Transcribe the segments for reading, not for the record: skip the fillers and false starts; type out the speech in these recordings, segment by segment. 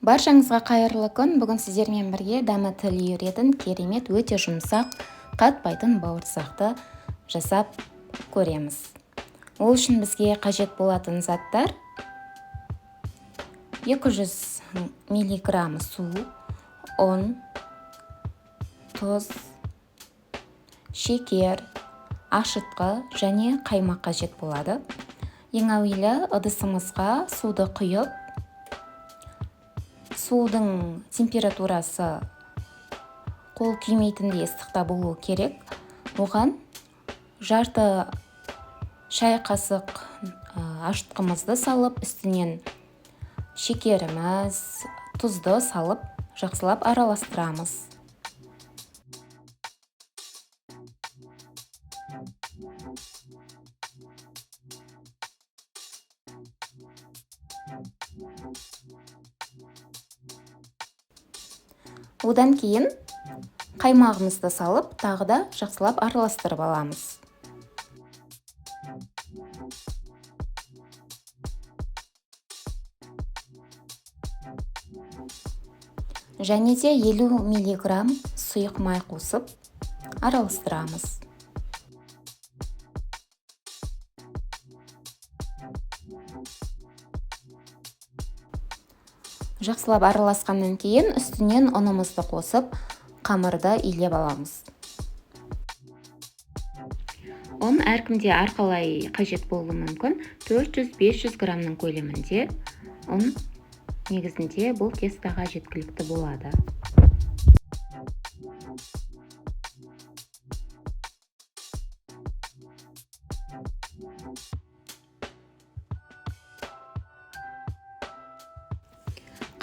Баршаңызға қайырлы күн. Бүгін сіздермен бірге дәмі тіл үйіретін керемет, өте жұмсақ, қатпайтын бауырсақты жасап көреміз. Ол үшін бізге қажет болатын заттар: 200 мг су, ұн, тұз, шекер, ашытқы және қаймақ қажет болады. Ең әуелі ыдысымызға суды құйып, судың температурасы қол күймейтіндей ыстықта болуы керек. Оған жарты шай қасық ашытқымызды салып, үстінен шекеріміз, тұзды салып, жақсылап араластырамыз. Одан кейін қаймағымызды салып, тағы да жақсылап араластырып аламыз. Және де 50 мг сұйық май қосып араластырамыз. Жақсылап араласқаннан кейін үстінен ұнымызды қосып, қамырды илеп аламыз. Ұн әркімде әрқалай қажет болуы мүмкін. 400-500 грамның көлемінде ұн негізінде бұл тестаға жеткілікті болады.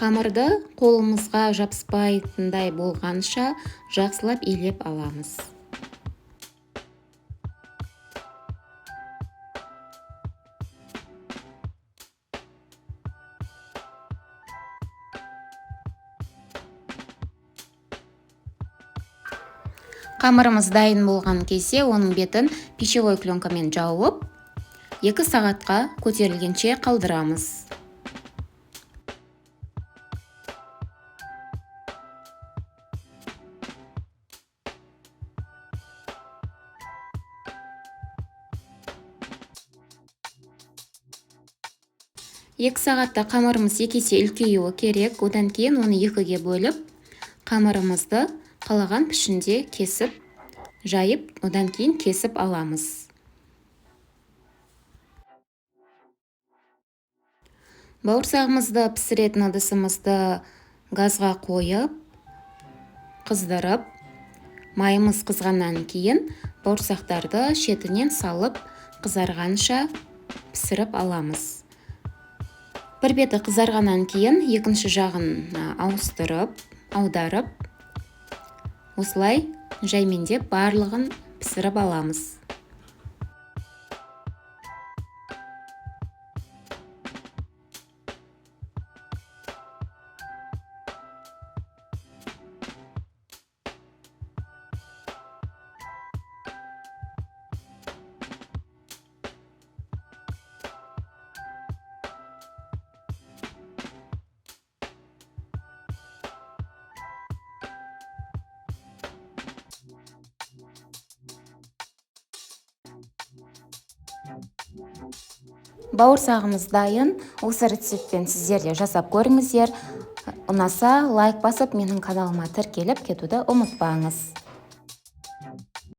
Қамырды қолымызға жабыспайтындай болғанша жақсылап илеп аламыз. Қамырымыз дайын болған кезде оның бетін пищевой пленкамен жауып, 2 сағатқа көтерілгенше қалдырамыз. Екі сағатта қамырымыз 2 есе үлкеюі керек. Одан кейін оны 2-ге бөліп, қамырымызды қалаған пішінде кесіп, жайып, одан кейін кесіп аламыз. Бауырсағымызды пісіретін ыдысымызды газға қойып, қыздырып, майымыз қызғаннан кейін бауырсақтарды шетінен салып, қызарғанша пісіріп аламыз. Бір беті қызарғаннан кейін екінші жағын аударып, осылай жаймендеп барлығын пісіріп аламыз. Бауырсағымыз дайын. Осы рецептпен сіздер де жасап көріңіздер. Ұнаса, лайк басып, менің каналыма тіркеліп кетуді ұмытпаңыз.